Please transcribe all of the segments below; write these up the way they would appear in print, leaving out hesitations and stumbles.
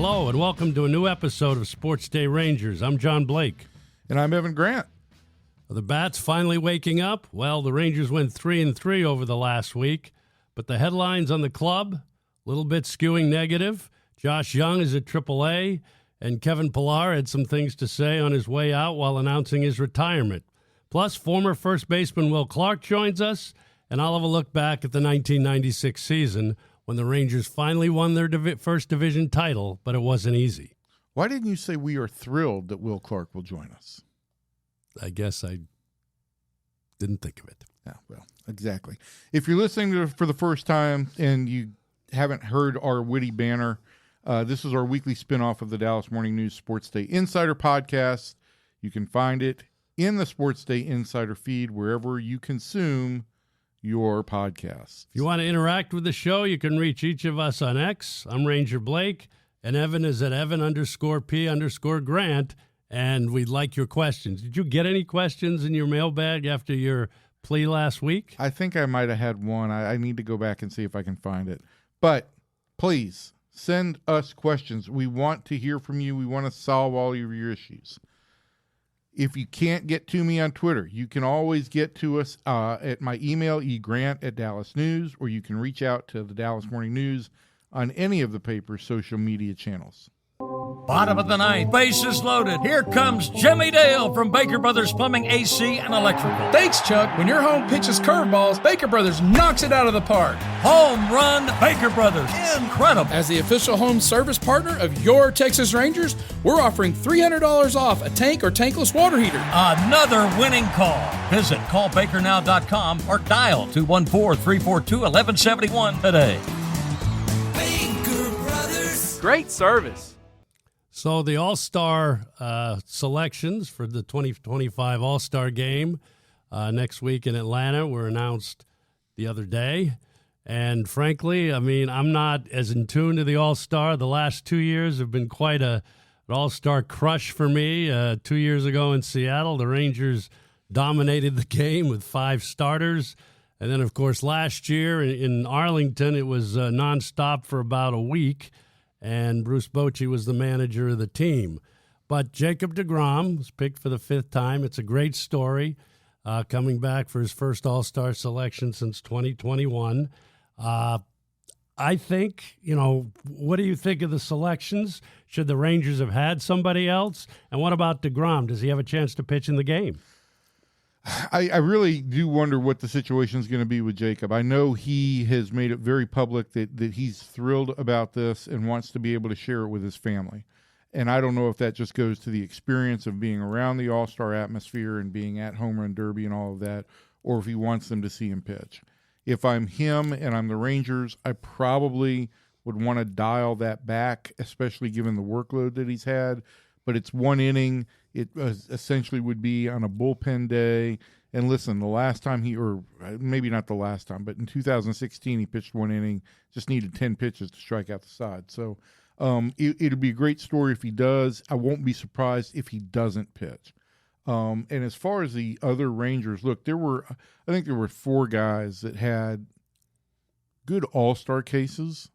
Hello, and welcome to a new episode of SportsDay Rangers. I'm John Blake. And I'm Evan Grant. Are the Bats finally waking up? Well, the Rangers went 3-3 over the last week, but the headlines on the club, a little bit skewing negative. Josh Young is at AAA, and Kevin Pillar had some things to say on his way out while announcing his retirement. Plus, former first baseman Will Clark joins us, and I'll have a look back at the 1996 season when the Rangers finally won their first division title, but it wasn't easy. Why didn't you say we are thrilled that Will Clark will join us? I guess I didn't think of it. Yeah, well, exactly. If you're listening to it for the first time and you haven't heard our witty banner, this is our weekly spinoff of the Dallas Morning News Sports Day Insider podcast. You can find it in the Sports Day Insider feed wherever you consume your podcasts. If you want to interact with the show, you can reach each of us on X. I'm Ranger Blake, and Evan is at Evan_P_Grant, and we'd like your questions. Did you get any questions in your mailbag after your plea last week? I think I might have had one. I need to go back and see if I can find it. But please send us questions. We want to hear from you. We want to solve all of your issues. If you can't get to me on Twitter, you can always get to us at my email, egrant@Dallas News, or you can reach out to the Dallas Morning News on any of the paper's social media channels. Bottom of the ninth, bases loaded. Here comes Jimmy Dale from Baker Brothers Plumbing, AC, and Electrical. Thanks, Chuck. When your home pitches curveballs, Baker Brothers knocks it out of the park. Home run, Baker Brothers. Incredible. As the official home service partner of your Texas Rangers, we're offering $300 off a tank or tankless water heater. Another winning call. Visit callbakernow.com or dial 214-342-1171 today. Baker Brothers. Great service. So the All-Star selections for the 2025 All-Star Game next week in Atlanta were announced the other day. And frankly, I mean, I'm not as in tune to the All-Star. The last 2 years have been quite an All-Star crush for me. 2 years ago in Seattle, the Rangers dominated the game with 5 starters. And then, of course, last year in Arlington, it was nonstop for about a week. And Bruce Bochy was the manager of the team. But Jacob deGrom was picked for the 5th time. It's a great story, coming back for his first All-Star selection since 2021. I think, what do you think of the selections? Should the Rangers have had somebody else? And what about deGrom? Does he have a chance to pitch in the game? I really do wonder what the situation is going to be with Jacob. I know he has made it very public that he's thrilled about this and wants to be able to share it with his family. And I don't know if that just goes to the experience of being around the All-Star atmosphere and being at Home Run Derby and all of that, or if he wants them to see him pitch. If I'm him and I'm the Rangers, I probably would want to dial that back, especially given the workload that he's had. But it's one inning. It essentially would be on a bullpen day. And listen, the last time or maybe not the last time, but in 2016 he pitched one inning, just needed 10 pitches to strike out the side. So it'll be a great story if he does. I won't be surprised if he doesn't pitch. And as far as the other Rangers, look, I think there were 4 guys that had good all-star cases,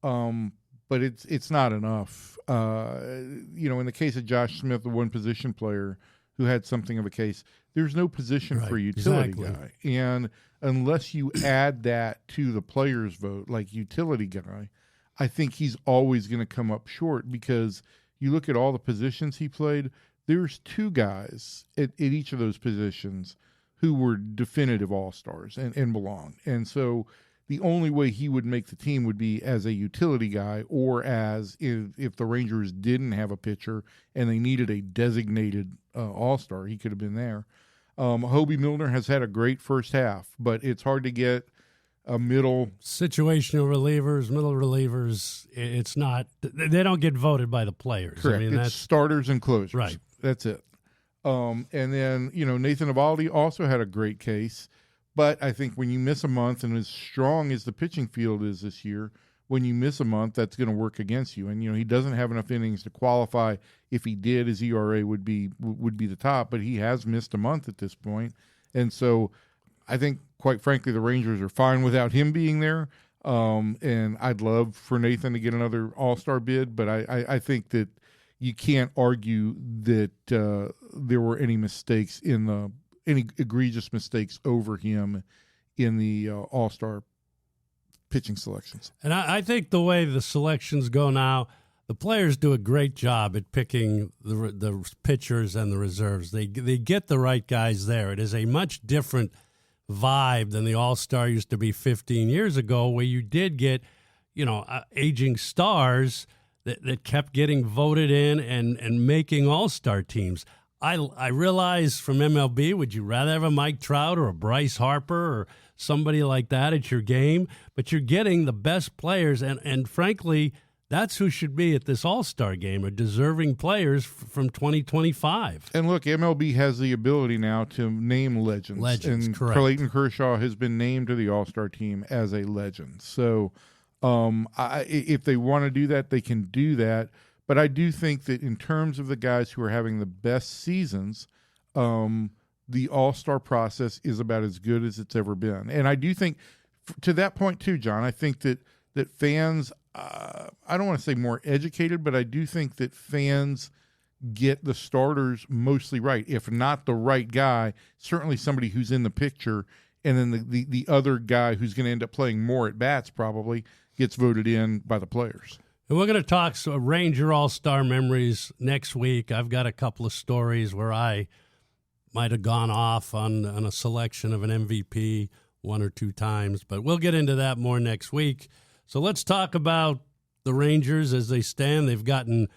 but it's not enough. In the case of Josh Smith, the one position player who had something of a case, there's no position for a utility guy. And unless you add that to the players' vote, like utility guy, I think he's always going to come up short because you look at all the positions he played, there's 2 guys at each of those positions who were definitive all-stars and belonged. And so the only way he would make the team would be as a utility guy or as if the Rangers didn't have a pitcher and they needed a designated all-star, he could have been there. Hobie Milner has had a great first half, but it's hard to get a middle. Situational relievers, middle relievers, it's not, they don't get voted by the players. Correct. I mean, that's starters and closers. Right. That's it. And then, Nathan Eovaldi also had a great case. But I think when you miss a month, and as strong as the pitching field is this year, when you miss a month, that's going to work against you. And, he doesn't have enough innings to qualify. If he did, his ERA would be the top, but he has missed a month at this point. And so I think, quite frankly, the Rangers are fine without him being there. And I'd love for Nathan to get another All-Star bid, but I think that you can't argue that there were any mistakes any egregious mistakes over him in the All-Star pitching selections. And I think the way the selections go now, the players do a great job at picking the pitchers and the reserves. They get the right guys there. It is a much different vibe than the All-Star used to be 15 years ago, where you did get, aging stars that kept getting voted in and making All-Star teams. I realize from MLB, would you rather have a Mike Trout or a Bryce Harper or somebody like that at your game? But you're getting the best players, and frankly, that's who should be at this All-Star game, are deserving players from 2025. And look, MLB has the ability now to name legends. And correct. Clayton Kershaw has been named to the All-Star team as a legend. So if they want to do that, they can do that. But I do think that in terms of the guys who are having the best seasons, the All-Star process is about as good as it's ever been. And I do think, to that point too, John, I think that fans, I don't want to say more educated, but I do think that fans get the starters mostly right. If not the right guy, certainly somebody who's in the picture, and then the other guy who's going to end up playing more at bats probably gets voted in by the players. And we're going to talk Ranger All-Star memories next week. I've got a couple of stories where I might have gone off on a selection of an MVP one or two times, but we'll get into that more next week. So let's talk about the Rangers as they stand. They've gotten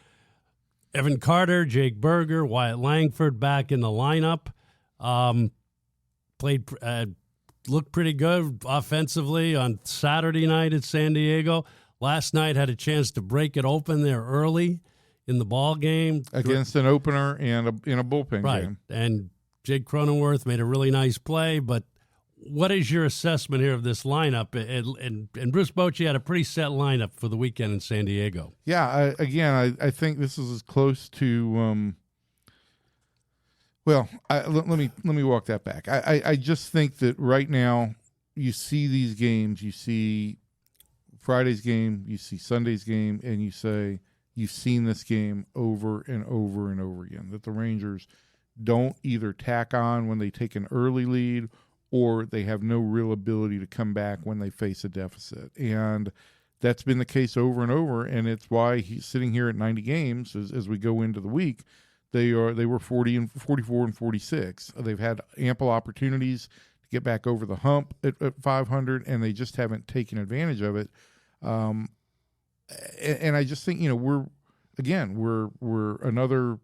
Evan Carter, Jake Berger, Wyatt Langford back in the lineup. Looked pretty good offensively on Saturday night at San Diego. Last night had a chance to break it open there early in the ball game. Against an opener and in a bullpen game. And Jake Cronenworth made a really nice play. But what is your assessment here of this lineup? And Bruce Bochy had a pretty set lineup for the weekend in San Diego. Yeah, I think this is as close to let me walk that back. I just think that right now you see these games, you see Friday's game, you see Sunday's game, and you say you've seen this game over and over and over again, that the Rangers don't either tack on when they take an early lead or they have no real ability to come back when they face a deficit. And that's been the case over and over, and it's why he's sitting here at 90 games as we go into the week. They were 44 and 46. They've had ample opportunities to get back over the hump at 500, and they just haven't taken advantage of it. And I just think, we're another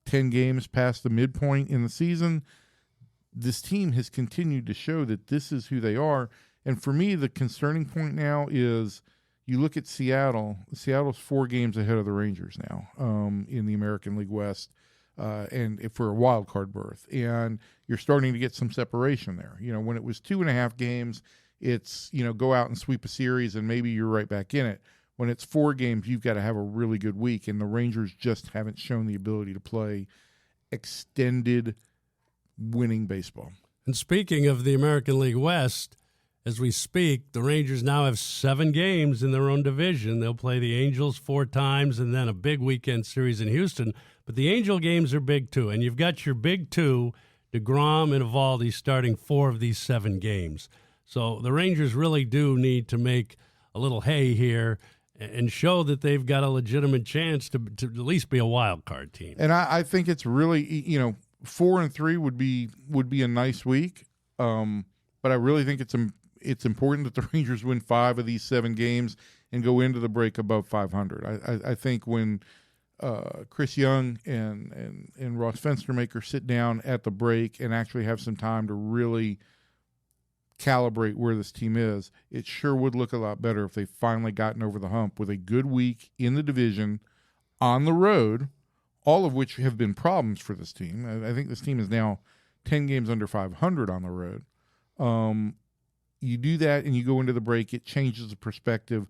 10 games past the midpoint in the season. This team has continued to show that this is who they are. And for me, the concerning point now is you look at Seattle. Seattle's 4 games ahead of the Rangers now in the American League West, and for a wild card berth. And you're starting to get some separation there. When it was 2.5 games, it's, go out and sweep a series and maybe you're right back in it. When it's 4 games, you've got to have a really good week, and the Rangers just haven't shown the ability to play extended winning baseball. And speaking of the American League West, as we speak, the Rangers now have 7 games in their own division. They'll play the Angels 4 times and then a big weekend series in Houston. But the Angel games are big, too. And you've got your big 2, deGrom and Eovaldi, starting 4 of these 7 games. So the Rangers really do need to make a little hay here and show that they've got a legitimate chance to at least be a wild card team. And I think it's really, 4 and 3 would be a nice week. But I really think it's important that the Rangers win 5 of these 7 games and go into the break above 500. I think when Chris Young and Ross Fenstermaker sit down at the break and actually have some time to really calibrate where this team is, it sure would look a lot better if they finally gotten over the hump with a good week in the division on the road, all of which have been problems for this team. I think this team is now 10 games under 500 on the road. You do that and you go into the break, it changes the perspective.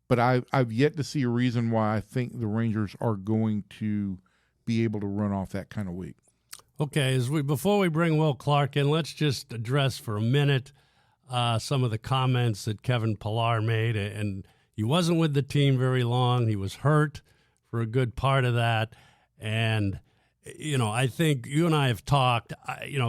But I've yet to see a reason why I think the Rangers are going to be able to run off that kind of week. Okay, before we bring Will Clark in, let's just address for a minute some of the comments that Kevin Pillar made, and he wasn't with the team very long. He was hurt for a good part of that. And, I think you and I have talked,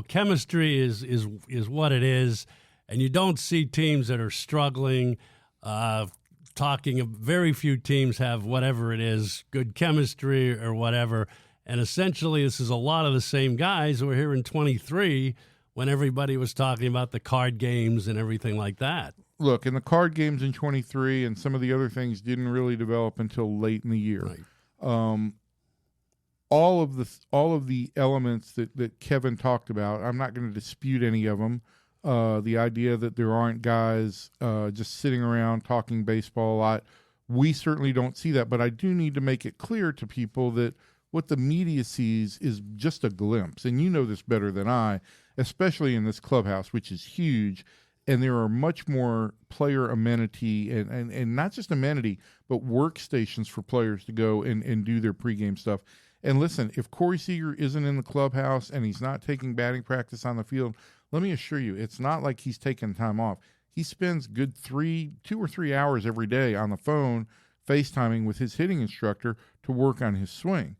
chemistry is what it is. And you don't see teams that are struggling, very few teams have whatever it is, good chemistry or whatever. And essentially, this is a lot of the same guys who were here in 23 when everybody was talking about the card games and everything like that. Look, and the card games in 23 and some of the other things didn't really develop until late in the year. Right. All of the elements that Kevin talked about, I'm not going to dispute any of them. The idea that there aren't guys just sitting around talking baseball a lot, we certainly don't see that. But I do need to make it clear to people that what the media sees is just a glimpse. And you know this better than I, especially in this clubhouse, which is huge. And there are much more player amenity and not just amenity, but workstations for players to go and do their pregame stuff. And listen, if Corey Seager isn't in the clubhouse and he's not taking batting practice on the field, let me assure you, it's not like he's taking time off. He spends good 2 or 3 hours every day on the phone, FaceTiming with his hitting instructor to work on his swing.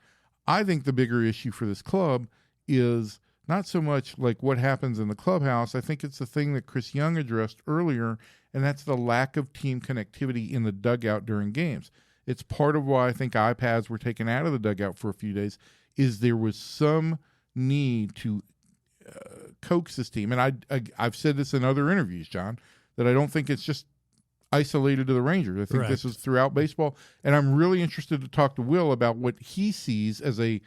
I think the bigger issue for this club is not so much like what happens in the clubhouse. I think it's the thing that Chris Young addressed earlier, and that's the lack of team connectivity in the dugout during games. It's part of why I think iPads were taken out of the dugout for a few days, is there was some need to coax this team. And I've said this in other interviews, John, that I don't think it's just isolated to the Rangers. I think Correct. This is throughout baseball. And I'm really interested to talk to Will about what he sees as a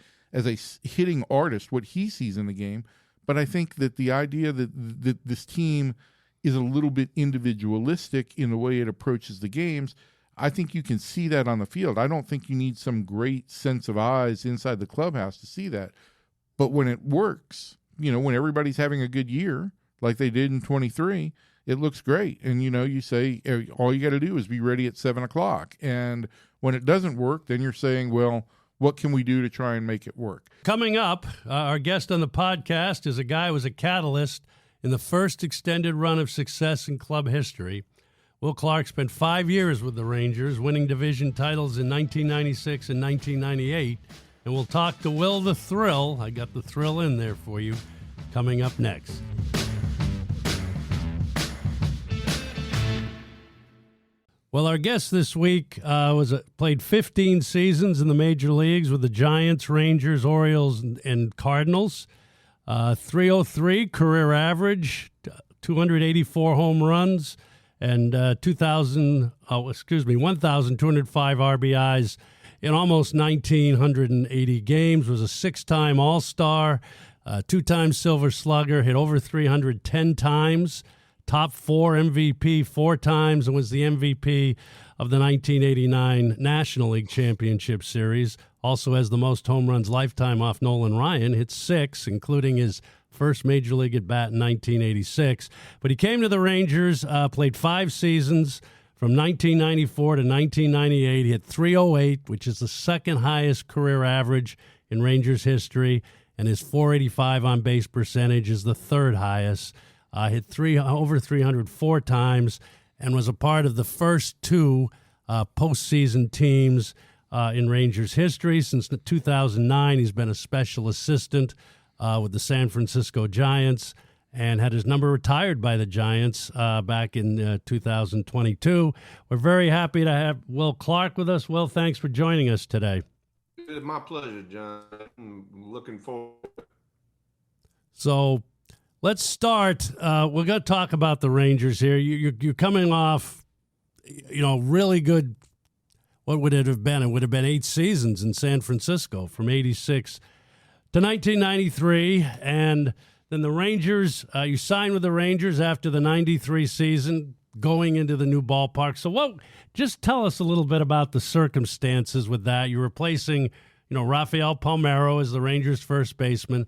hitting artist, what he sees in the game. But I think that the idea that this team is a little bit individualistic in the way it approaches the games, I think you can see that on the field. I don't think you need some great sense of eyes inside the clubhouse to see that. But when it works, when everybody's having a good year, like they did in 23, it looks great. And, you say all you got to do is be ready at 7 o'clock. And when it doesn't work, then you're saying, well, what can we do to try and make it work? Coming up, our guest on the podcast is a guy who was a catalyst in the first extended run of success in club history. Will Clark spent 5 years with the Rangers, winning division titles in 1996 and 1998. And we'll talk to Will the Thrill. I got the thrill in there for you. Coming up next. Well, our guest this week played 15 seasons in the major leagues with the Giants, Rangers, Orioles, and Cardinals. 303 career average, 284 home runs, and 1,205 RBIs in almost 1,980 games. Was a 6-time All-Star, 2-time Silver Slugger, hit over 310 times. Top 4 MVP 4 times, and was the MVP of the 1989 National League Championship Series. Also has the most home runs lifetime off Nolan Ryan, hit 6, including his first major league at bat in 1986. But he came to the Rangers, played 5 seasons from 1994 to 1998. He hit 308, which is the second highest career average in Rangers history, and his .485 on base percentage is the third highest. Hit over 304 times, and was a part of the first 2 postseason teams in Rangers history. Since 2009, he's been a special assistant with the San Francisco Giants, and had his number retired by the Giants back in 2022. We're very happy to have Will Clark with us. Will, thanks for joining us today. It's my pleasure, John. I'm looking forward. So let's start. We're going to talk about the Rangers here. You're coming off, really good. What would it have been? It would have been 8 seasons in San Francisco from 86 to 1993. And then the Rangers, you signed with the Rangers after the 93 season, going into the new ballpark. So just tell us a little bit about the circumstances with that. You're replacing, Rafael Palmeiro as the Rangers' first baseman.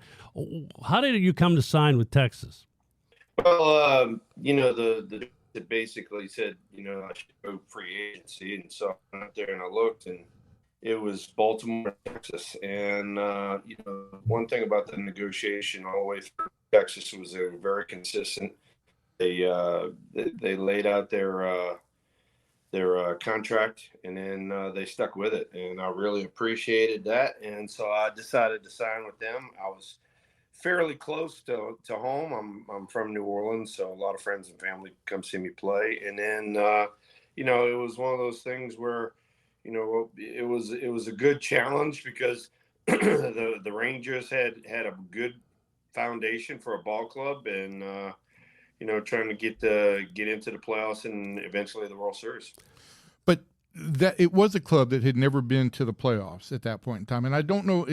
How did you come to sign with Texas? Well, the basically said, I should go free agency. And so I went out there and I looked, and it was Baltimore, Texas. And, one thing about the negotiation all the way through Texas was they were very consistent. they laid out their contract, and then they stuck with it, and I really appreciated that. And so I decided to sign with them. I was fairly close to home. I'm from New Orleans, so a lot of friends and family come see me play. And then it was one of those things where it was a good challenge because the Rangers had a good foundation for a ball club, and trying to get into the playoffs and eventually the World Series. But that it was a club that had never been to the playoffs at that point in time, and I don't know.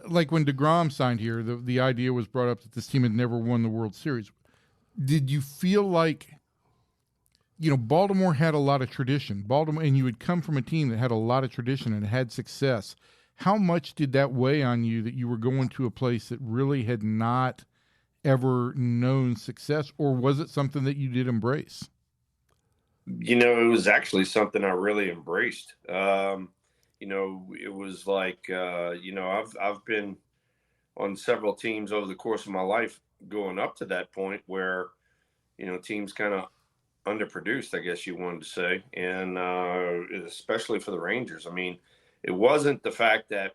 Like when deGrom signed here, the idea was brought up that this team had never won the World Series. Did you feel like, Baltimore had a lot of tradition, and you had come from a team that had a lot of tradition and had success. How much did that weigh on you that you were going to a place that really had not ever known success, or was it something that you did embrace? It was actually something I really embraced. It was like, I've been on several teams over the course of my life going up to that point where, teams kind of underproduced, I guess you wanted to say. And especially for the Rangers. I mean, it wasn't the fact that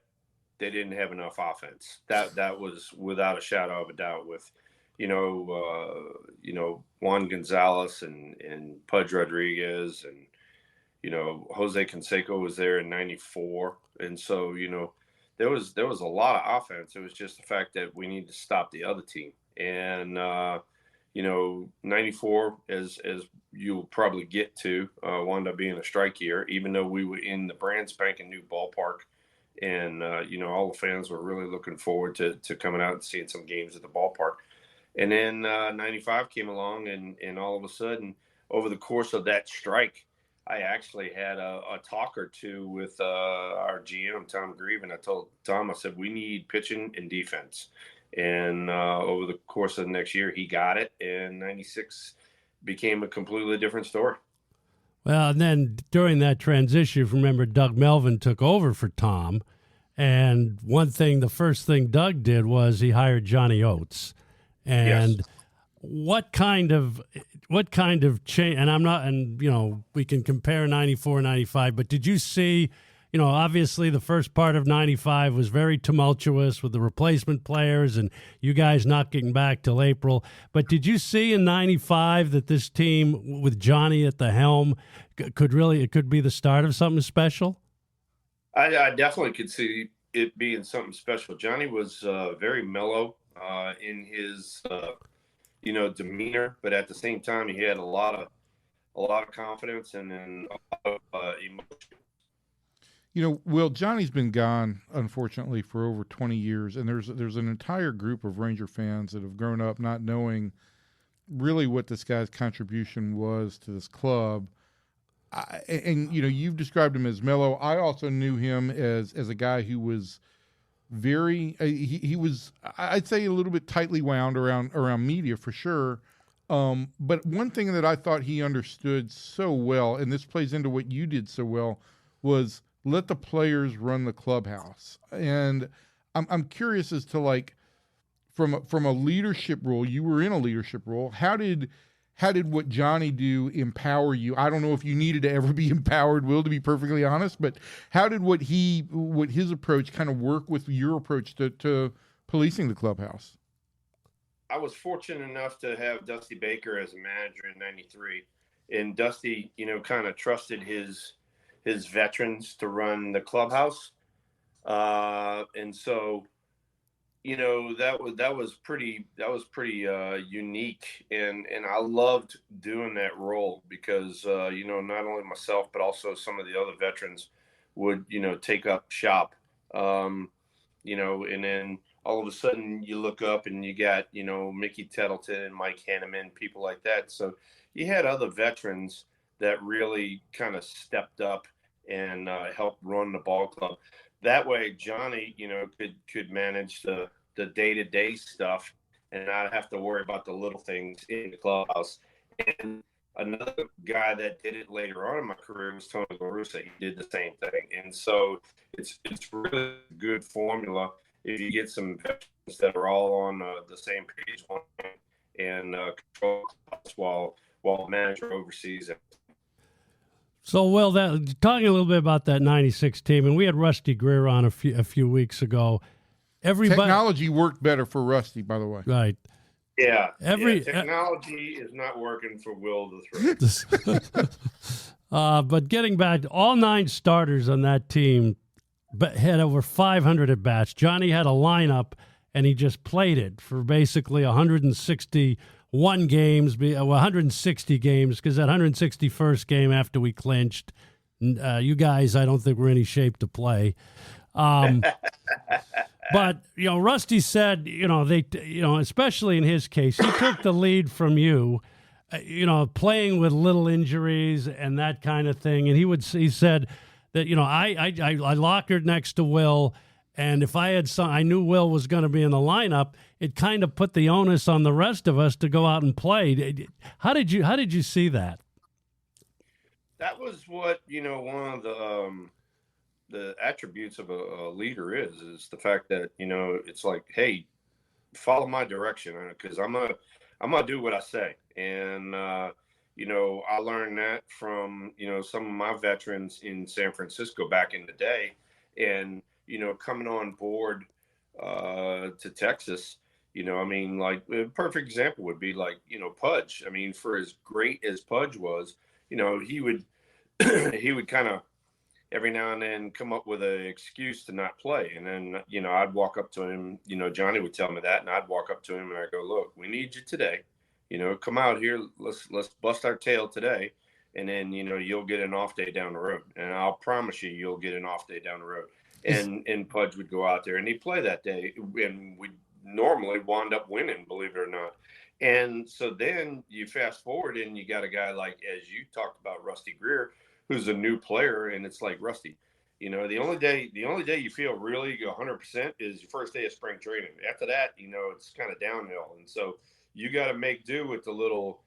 they didn't have enough offense. That was without a shadow of a doubt with, Juan Gonzalez and Pudge Rodriguez and, Jose Canseco was there in '94. And so, there was a lot of offense. It was just the fact that we need to stop the other team. And, '94, as you'll probably get to, wound up being a strike year, even though we were in the brand spanking new ballpark. And, all the fans were really looking forward to coming out and seeing some games at the ballpark. And then 95 came along, and all of a sudden, over the course of that strike, I actually had a talk or two with our GM, Tom Grieve, and I told Tom, I said, we need pitching and defense. And over the course of the next year, he got it, and 96 became a completely different story. Well, and then during that transition, remember, Doug Melvin took over for Tom, and the first thing Doug did was he hired Johnny Oates. And yes. What kind of change? And we can compare 94, 95, but did you see, obviously the first part of 95 was very tumultuous with the replacement players and you guys not getting back till April. But did you see in 95 that this team with Johnny at the helm could be the start of something special? I definitely could see it being something special. Johnny was very mellow in his demeanor, but at the same time he had a lot of confidence and then a lot of emotion. Will, Johnny's been gone, unfortunately, for over 20 years, and there's an entire group of Ranger fans that have grown up not knowing really what this guy's contribution was to this club. You've described him as mellow. I also knew him as a guy who was very he was, I'd say, a little bit tightly wound around media for sure. But one thing that I thought he understood so well, and this plays into what you did so well, was let the players run the clubhouse. And I'm curious as to, like, from a leadership role, you were in a leadership role. How did what Johnny do empower you? I don't know if you needed to ever be empowered, Will, to be perfectly honest, but how did what his approach kind of work with your approach to policing the clubhouse? I was fortunate enough to have Dusty Baker as a manager in '93, and Dusty, kind of trusted his veterans to run the clubhouse, and so, that was pretty unique, and I loved doing that role because not only myself but also some of the other veterans would take up shop, and then all of a sudden you look up and you got Mickey Tettleton and Mike Hanneman, people like that. So you had other veterans that really kind of stepped up and helped run the ball club. That way, Johnny, could manage the day-to-day stuff and not have to worry about the little things in the clubhouse. And another guy that did it later on in my career was Tony La Russa. He did the same thing. And so it's really a good formula if you get some veterans that are all on the same page and control while the manager oversees it. So, Will, talking a little bit about that '96 team, and we had Rusty Greer on a few weeks ago. Technology worked better for Rusty, by the way. Right. Yeah. Technology is not working for Will the Thread. But getting back, all 9 starters on that team had over 500 at bats. Johnny had a lineup, and he just played it for basically 161 games, 160 games, because that 161st game after we clinched, you guys, I don't think were in any shape to play. But, Rusty said, especially in his case, he took the lead from you, playing with little injuries and that kind of thing. And he said that, I lockered next to Will, and if I knew Will was going to be in the lineup, it kind of put the onus on the rest of us to go out and play. How did you see that? That was what, one of the attributes of a leader is the fact that, it's like, hey, follow my direction, because I'm gonna do what I say. And I learned that from some of my veterans in San Francisco back in the day, and coming on board to Texas, like a perfect example would be like Pudge. I mean, for as great as Pudge was, he would he would kind of every now and then come up with an excuse to not play. And then, I'd walk up to him, Johnny would tell me that, and I'd walk up to him and I'd go, look, we need you today. Come out here. Let's bust our tail today. And then, you'll get an off day down the road. And I'll promise you'll get an off day down the road. And Pudge would go out there and he'd play that day. And we normally wound up winning, believe it or not. And so then you fast forward and you got a guy like, as you talked about, Rusty Greer, who's a new player, and it's like, Rusty, the only day you feel really 100% is your first day of spring training. After that, it's kind of downhill, and so you got to make do with the little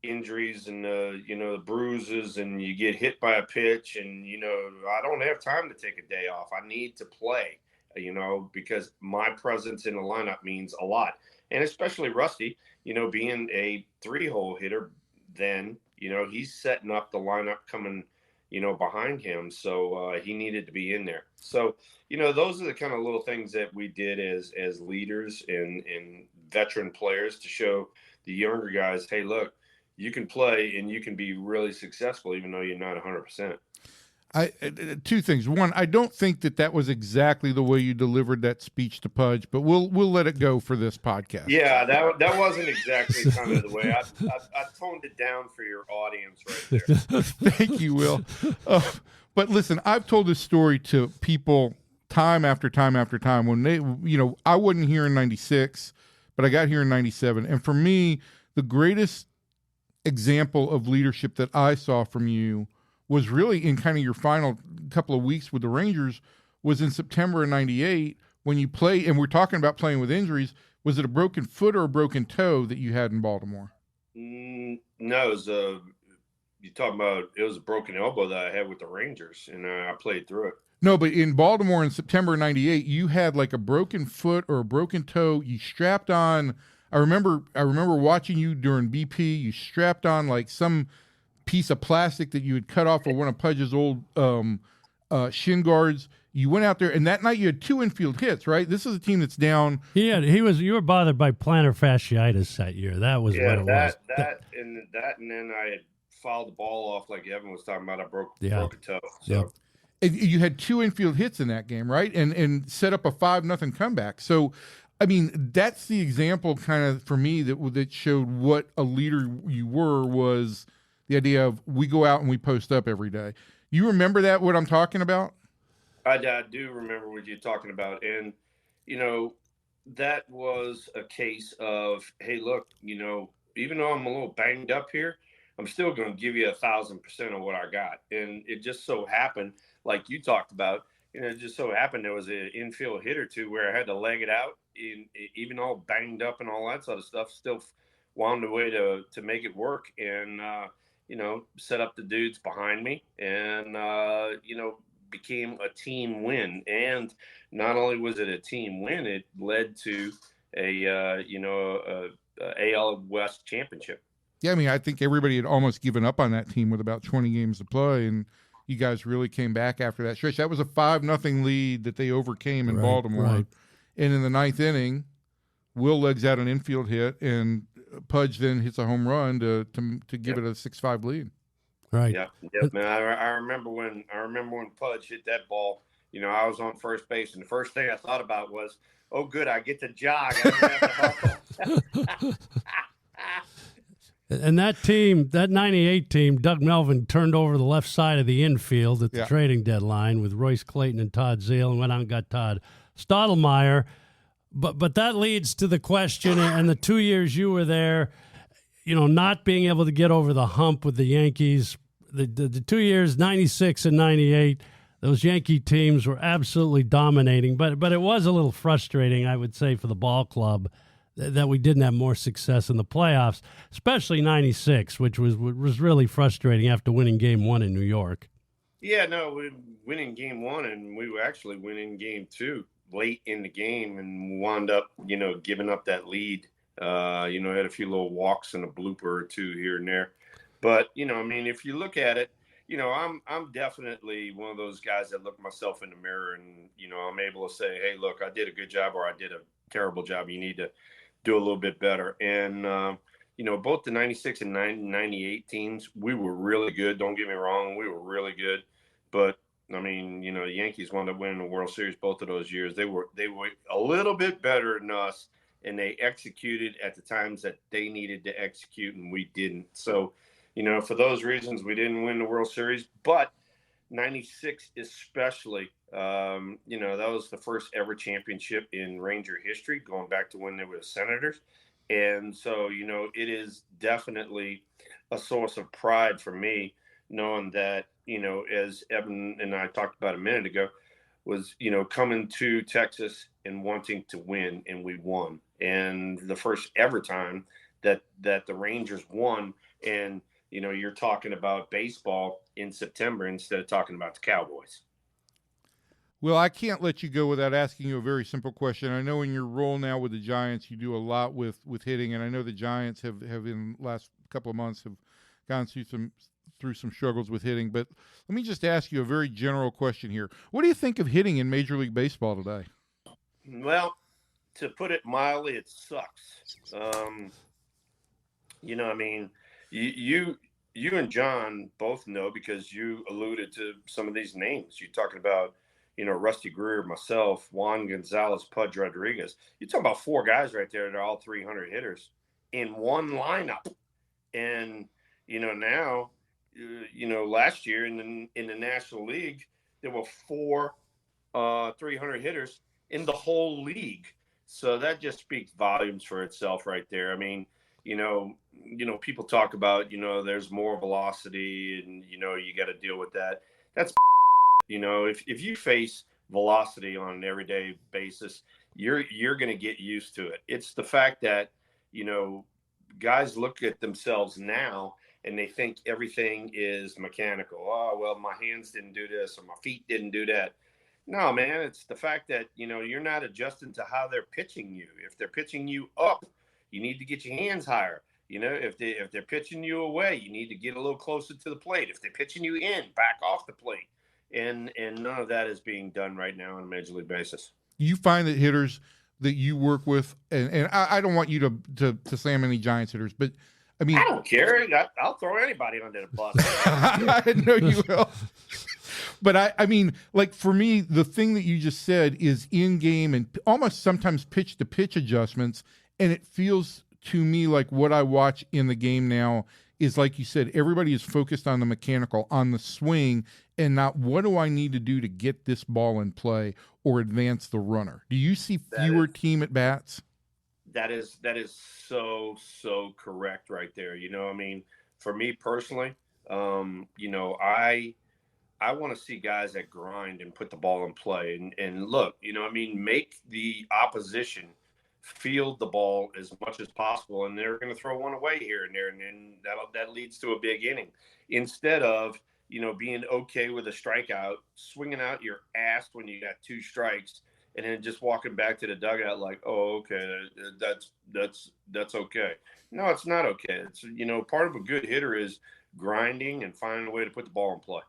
injuries and the bruises, and you get hit by a pitch, and I don't have time to take a day off. I need to play, because my presence in the lineup means a lot, and especially Rusty, being a 3-hole hitter, then he's setting up the lineup coming behind him. So he needed to be in there. So, those are the kind of little things that we did as leaders and veteran players to show the younger guys, hey, look, you can play and you can be really successful, even though you're not 100%. Two things. One, I don't think that was exactly the way you delivered that speech to Pudge, but we'll let it go for this podcast. Yeah, that wasn't exactly kind of the way. I toned it down for your audience right there. Thank you, Will. But listen, I've told this story to people time after time after time when they, I wasn't here in 96, but I got here in 97. And for me, the greatest example of leadership that I saw from you was really in kind of your final couple of weeks with the Rangers was in September of 98 when you play, and we're talking about playing with injuries. Was it a broken foot or a broken toe that you had in Baltimore? No, it was it was a broken elbow that I had with the Rangers, and I played through it. No, but in Baltimore in September of 98, you had like a broken foot or a broken toe. You strapped on, I remember watching you during BP, you strapped on like some piece of plastic that you had cut off of one of Pudge's old shin guards. You went out there, and that night you had 2 infield hits, right? This is a team that's down. You were bothered by plantar fasciitis that year. That was what it was. And then I had fouled the ball off like Evan was talking about. I broke a toe. So. Yep. You had 2 infield hits in that game, right? And set up a 5-0 comeback. So, I mean, that's the example kind of for me that showed what a leader you were, was the idea of we go out and we post up every day. You remember that, what I'm talking about? I do remember what you're talking about. And, that was a case of, hey, look, even though I'm a little banged up here, I'm still going to give you 1,000% of what I got. And it just so happened, like you talked about, it just so happened there was an infield hit or two where I had to leg it out, even all banged up and all that sort of stuff, still wound a way to make it work and, set up the dudes behind me and, became a team win. And not only was it a team win, it led to a AL West championship. Yeah, I mean, I think everybody had almost given up on that team with about 20 games to play, and you guys really came back after that stretch. That was a 5-0 lead that they overcame in Baltimore. Right. And in the ninth inning, Will legs out an infield hit, and Pudge then hits a home run to give it a 6-5 lead. Right. Yeah, man. I remember when Pudge hit that ball. You know, I was on first base, and the first thing I thought about was, "Oh, good, I get to jog." I don't have to hustle. And that team, that 98 team, Doug Melvin turned over the left side of the infield at the trading deadline with Royce Clayton and Todd Zeal, and went out and got Todd Stottlemyre. But that leads to the question, and the 2 years you were there, you know, not being able to get over the hump with the Yankees, the 2 years, 96 and 98, those Yankee teams were absolutely dominating. But it was a little frustrating, I would say, for the ball club that we didn't have more success in the playoffs, especially 96, which was really frustrating after winning Game 1 in New York. Yeah, no, we winning Game 1, and we were actually winning Game 2 late in the game, and wound up, you know, giving up that lead. You know, had a few little walks and a blooper or two here and there. But, you know, I mean, if you look at it, you know, I'm definitely one of those guys that look myself in the mirror and, you know, I'm able to say, hey, look, I did a good job or I did a terrible job. You need to do a little bit better. And, you know, both the 96 and 98 teams, we were really good. Don't get me wrong. We were really good. But, I mean, you know, the Yankees wound up winning the World Series both of those years. They were a little bit better than us, and they executed at the times that they needed to execute, and we didn't. So, you know, for those reasons, we didn't win the World Series. But 96 especially, you know, that was the first ever championship in Ranger history, going back to when they were the Senators. And so, you know, it is definitely a source of pride for me, knowing that, you know, as Evan and I talked about a minute ago, was, you know, coming to Texas and wanting to win, and we won. And the first ever time that the Rangers won, and, you know, you're talking about baseball in September instead of talking about the Cowboys. Well, I can't let you go without asking you a very simple question. I know in your role now with the Giants, you do a lot with hitting, and I know the Giants have in the last couple of months have gone through some struggles with hitting. But let me just ask you a very general question here. What do you think of hitting in Major League Baseball today? Well, to put it mildly, it sucks. You know, I mean, you and John both know, because you alluded to some of these names. You're talking about, you know, Rusty Greer, myself, Juan Gonzalez, Pudge Rodriguez. You're talking about four guys right there that are all 300 hitters in one lineup. And, you know, now, you know, last year in the National League, there were four 300 hitters in the whole league. So that just speaks volumes for itself right there. I mean, you know, people talk about, you know, there's more velocity and, you know, you got to deal with that. That's, you know, if you face velocity on an everyday basis, you're going to get used to it. It's the fact that, you know, guys look at themselves now and they think everything is mechanical. Oh, well, my hands didn't do this or my feet didn't do that. No, man, it's the fact that, you know, you're not adjusting to how they're pitching you. If they're pitching you up, you need to get your hands higher. You know, if they're pitching you away, you need to get a little closer to the plate. If they're pitching you in, back off the plate. And none of that is being done right now on a Major League basis. You find that hitters that you work with, and I don't want you to slam any Giants hitters, but I mean, I don't care. I'll throw anybody under the bus. I know you will. But I mean, like for me, the thing that you just said is in game and almost sometimes pitch to pitch adjustments. And it feels to me like what I watch in the game now is, like you said, everybody is focused on the mechanical, on the swing, and not what do I need to do to get this ball in play or advance the runner. Do you see fewer team at bats? That is so correct right there. You know, I mean, for me personally, you know, I want to see guys that grind and put the ball in play and look, you know, I mean, make the opposition field the ball as much as possible, and they're going to throw one away here and there, and then that leads to a big inning. Instead of, you know, being okay with a strikeout, swinging out your ass when you got two strikes, and then just walking back to the dugout like, oh, okay, that's okay. No, it's not okay. It's, part of a good hitter is grinding and finding a way to put the ball in play.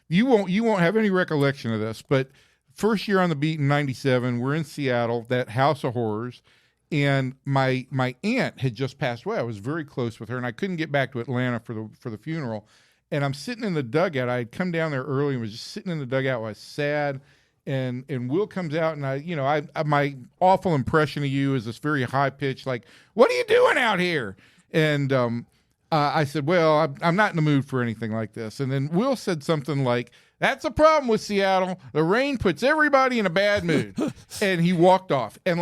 You won't have any recollection of this, but first year on the beat in '97, we're in Seattle, that house of horrors, and my aunt had just passed away. I was very close with her, and I couldn't get back to Atlanta for the funeral. And I'm sitting in the dugout. I had come down there early and was just sitting in the dugout. I was sad, and Will comes out, and I my awful impression of you is this very high pitch, like, "What are you doing out here?" And I said, well, I'm not in the mood for anything like this. And then Will said something like, that's a problem with Seattle. The rain puts everybody in a bad mood. And he walked off. And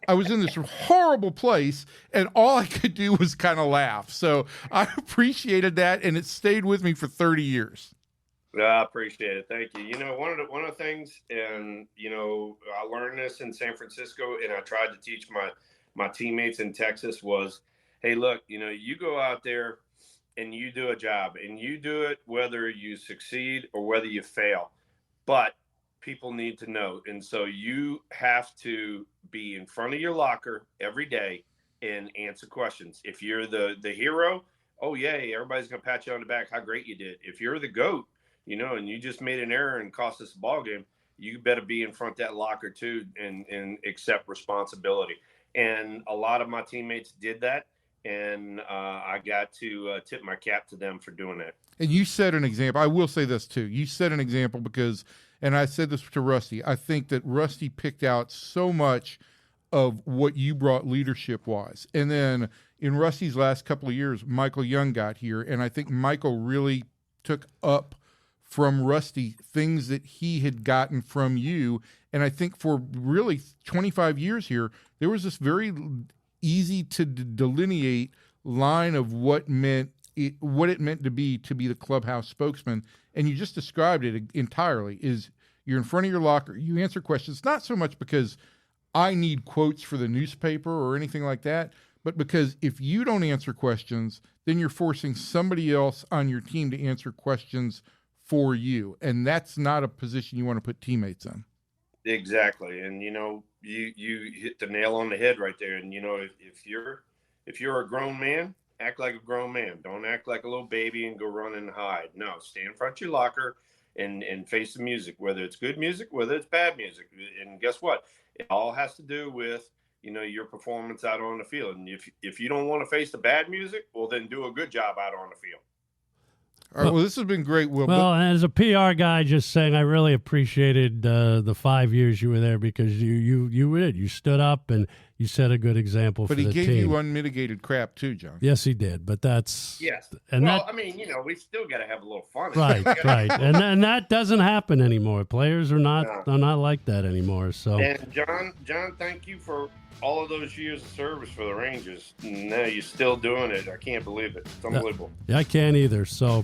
I was in this horrible place, and all I could do was kind of laugh. So I appreciated that, and it stayed with me for 30 years. I appreciate it. Thank you. One of the things, and, I learned this in San Francisco, and I tried to teach my teammates in Texas was, hey, look, you go out there and you do a job, and you do it whether you succeed or whether you fail. But people need to know. And so you have to be in front of your locker every day and answer questions. If you're the hero, oh, yay, everybody's going to pat you on the back, how great you did. If you're the GOAT, and you just made an error and cost us a ball game, you better be in front of that locker too and accept responsibility. And a lot of my teammates did that. And I got to tip my cap to them for doing that. And you set an example. I will say this, too. You set an example because, and I said this to Rusty, I think that Rusty picked out so much of what you brought leadership-wise. And then in Rusty's last couple of years, Michael Young got here, and I think Michael really took up from Rusty things that he had gotten from you. And I think for really 25 years here, there was this very easy to delineate line of what it meant to be the clubhouse spokesman. And you just described it entirely. Is you're in front of your locker, you answer questions, not so much because I need quotes for the newspaper or anything like that, but because if you don't answer questions, then you're forcing somebody else on your team to answer questions for you. And that's not a position you want to put teammates in. Exactly. And, you hit the nail on the head right there. And, if you're a grown man, act like a grown man. Don't act like a little baby and go run and hide. No, stay in front of your locker and face the music, whether it's good music, whether it's bad music. And guess what? It all has to do with, your performance out on the field. And if you don't want to face the bad music, well, then do a good job out on the field. All right, well, this has been great, Will. Well, and as a PR guy, just saying, I really appreciated the 5 years you were there because you stood up and you set a good example for the team. But he gave you unmitigated crap too, John. Yes, he did. But that's And we still got to have a little fun. Right, right, and that doesn't happen anymore. Players are not like that anymore. So, and John, thank you for all of those years of service for the Rangers. Now you're still doing it. I can't believe it. It's unbelievable. Yeah, I can't either. So.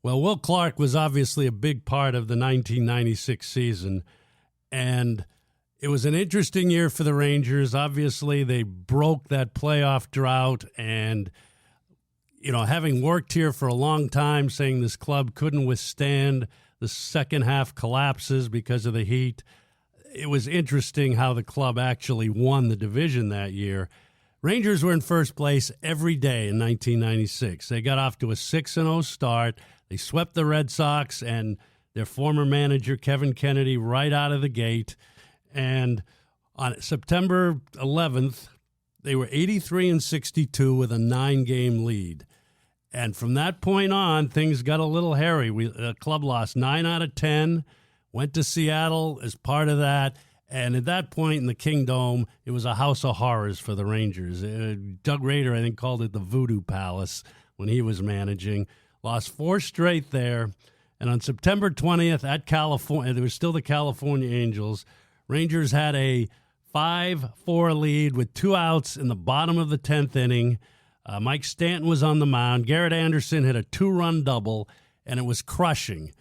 Well, Will Clark was obviously a big part of the 1996 season, and it was an interesting year for the Rangers. Obviously, they broke that playoff drought, and, having worked here for a long time, saying this club couldn't withstand the second half collapses because of the heat, it was interesting how the club actually won the division that year. Rangers were in first place every day in 1996. They got off to a 6-0 start. They swept the Red Sox and their former manager, Kevin Kennedy, right out of the gate. And on September 11th, they were 83-62 with a 9-game lead. And from that point on, things got a little hairy. The club lost 9 out of 10, went to Seattle as part of that. And at that point in the Kingdome, it was a house of horrors for the Rangers. Doug Rader, I think, called it the Voodoo Palace when he was managing. Lost 4 straight there. And on September 20th at California, there was still the California Angels. Rangers had a 5-4 lead with 2 outs in the bottom of the 10th inning. Mike Stanton was on the mound. Garrett Anderson hit a 2-run double, and it was crushing.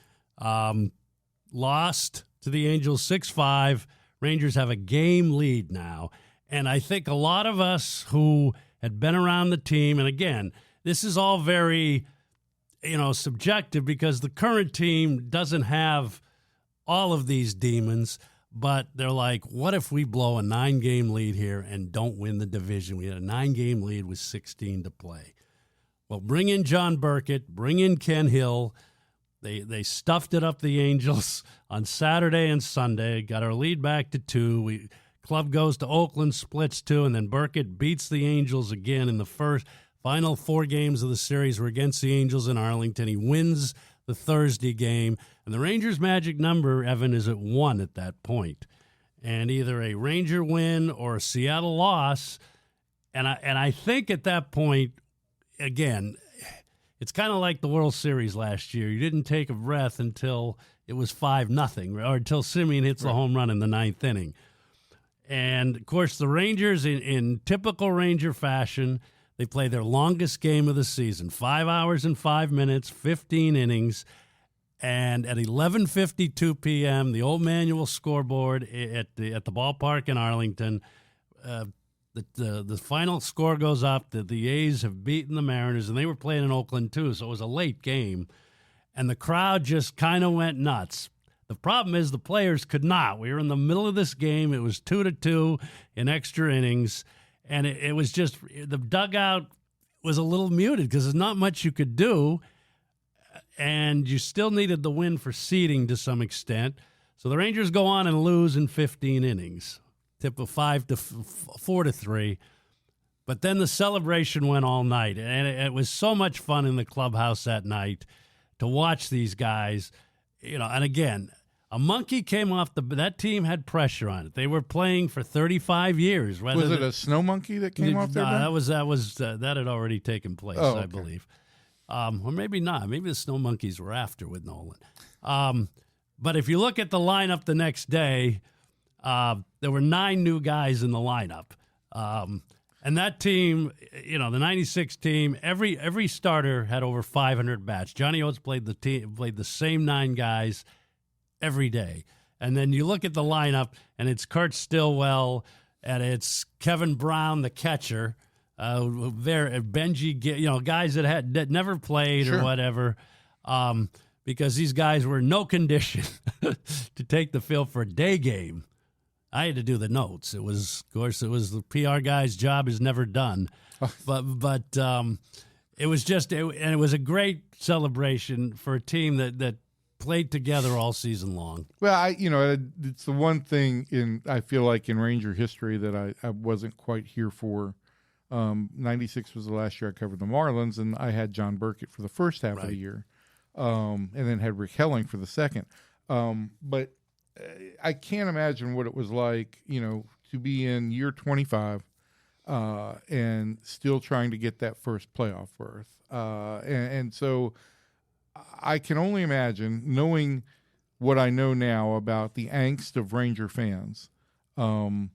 Lost to the Angels 6-5. Rangers have a game lead now. And I think a lot of us who had been around the team, and again, this is all very subjective because the current team doesn't have all of these demons, but they're like, what if we blow a 9-game lead here and don't win the division? We had a 9-game lead with 16 to play. Well, bring in John Burkett, bring in Ken Hill. They stuffed it up the Angels on Saturday and Sunday, got our lead back to 2. Club goes to Oakland, splits 2, and then Burkett beats the Angels again in the final 4 games of the series were against the Angels in Arlington. He wins the Thursday game, and the Rangers' magic number, Evan, is at 1 at that point. And either a Ranger win or a Seattle loss, and I think at that point, again, it's kind of like the World Series last year. You didn't take a breath until it was 5-0, or until Simeon hits the home run in the 9th inning. And, of course, the Rangers, in typical Ranger fashion, they play their longest game of the season, 5 hours and 5 minutes, 15 innings. And at 11:52 p.m., the old manual scoreboard at the ballpark in Arlington, the final score goes up that the A's have beaten the Mariners, and they were playing in Oakland too, so it was a late game. And the crowd just kind of went nuts. The problem is the players could not. We were in the middle of this game. It was 2-2 in extra innings, and it was just the dugout was a little muted because there's not much you could do, and you still needed the win for seeding to some extent. So the Rangers go on and lose in 15 innings, tip of 4-3. But then the celebration went all night, and it was so much fun in the clubhouse that night to watch these guys. And again, a monkey came off that team had pressure on it. They were playing for 35 years. Was it a snow monkey that came off there? No, that had already taken place, I believe. Or maybe not. Maybe the snow monkeys were after with Nolan. But if you look at the lineup the next day, there were 9 new guys in the lineup. And that team, the 96 team, every starter had over 500 bats. Johnny Oates played the same 9 guys every day. And then you look at the lineup, and it's Kurt Stillwell, and it's Kevin Brown, the catcher, Benji, guys that never played or whatever, because these guys were in no condition to take the field for a day game. I had to do the notes. It was the PR guy's job is never done, but it was and it was a great celebration for a team that played together all season long. Well, it's the one thing I feel like in Ranger history that I wasn't quite here for. 96 was the last year I covered the Marlins, and I had John Burkett for the first half of the year, and then had Rick Helling for the second. But I can't imagine what it was like, to be in year 25 and still trying to get that first playoff berth. And so I can only imagine, knowing what I know now about the angst of Ranger fans, how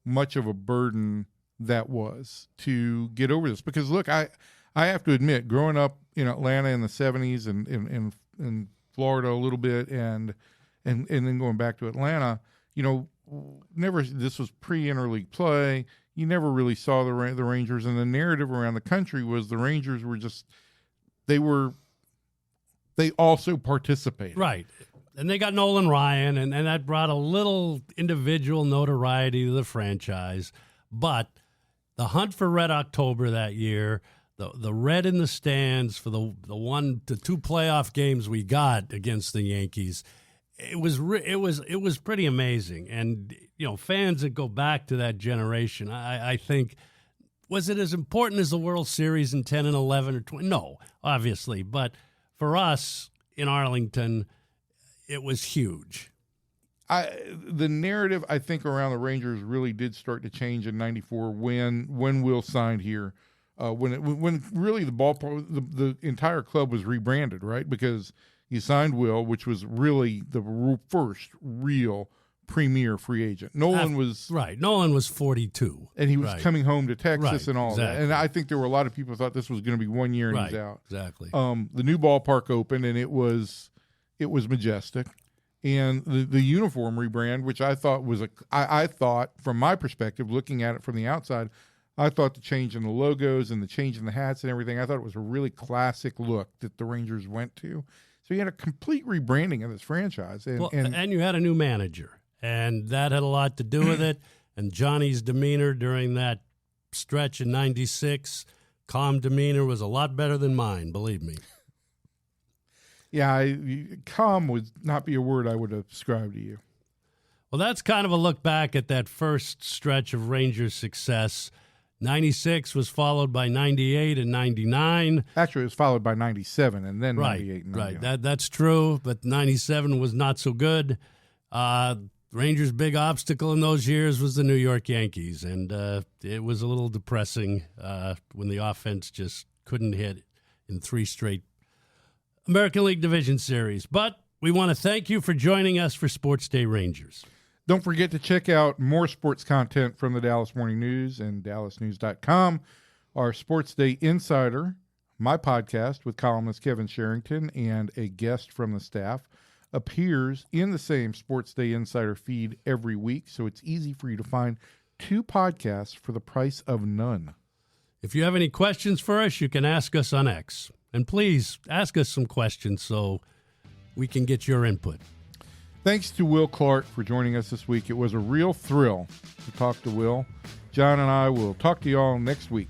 much of a burden that was to get over this. Because, look, I have to admit, growing up in Atlanta in the 70s and in Florida a little bit, and then going back to Atlanta, this was pre-interleague play. You never really saw the Rangers, and the narrative around the country was the Rangers were just they also participated. Right. And they got Nolan Ryan, and that brought a little individual notoriety to the franchise. But the hunt for Red October that year, the red in the stands for the 1 to 2 playoff games we got against the Yankees, it was pretty amazing. And fans that go back to that generation, I think, was it as important as the World Series in 10 and 11 or 20? No, obviously, but for us in Arlington, it was huge. The narrative, I think, around the Rangers really did start to change in '94 when Will signed here. When really the ballpark, the entire club was rebranded, right? Because you signed Will, which was really the first real premier free agent. Nolan was 42, and he was coming home to Texas and all exactly. that. And I think there were a lot of people who thought this was going to be 1 year and he's out. Exactly. The new ballpark opened, and it was majestic. And the uniform rebrand, which I thought was I thought from my perspective, looking at it from the outside, I thought the change in the logos and the change in the hats and everything, I thought it was a really classic look that the Rangers went to. So you had a complete rebranding of this franchise. And you had a new manager, and that had a lot to do with it. And Johnny's demeanor during that stretch in 96, calm demeanor, was a lot better than mine, believe me. Yeah, calm would not be a word I would ascribe to you. Well, that's kind of a look back at that first stretch of Rangers success. 96 was followed by 98 and 99. Actually, it was followed by 97 and then 98 and 99. Right, that's true, but 97 was not so good. Rangers' big obstacle in those years was the New York Yankees, and it was a little depressing when the offense just couldn't hit in 3 straight American League Division Series. But we want to thank you for joining us for Sports Day Rangers. Don't forget to check out more sports content from the Dallas Morning News and dallasnews.com. Our Sports Day Insider, my podcast with columnist Kevin Sherrington and a guest from the staff, appears in the same Sports Day Insider feed every week, so it's easy for you to find 2 podcasts for the price of none. If you have any questions for us, you can ask us on X. And please ask us some questions so we can get your input. Thanks to Will Clark for joining us this week. It was a real thrill to talk to Will. John and I will talk to you all next week.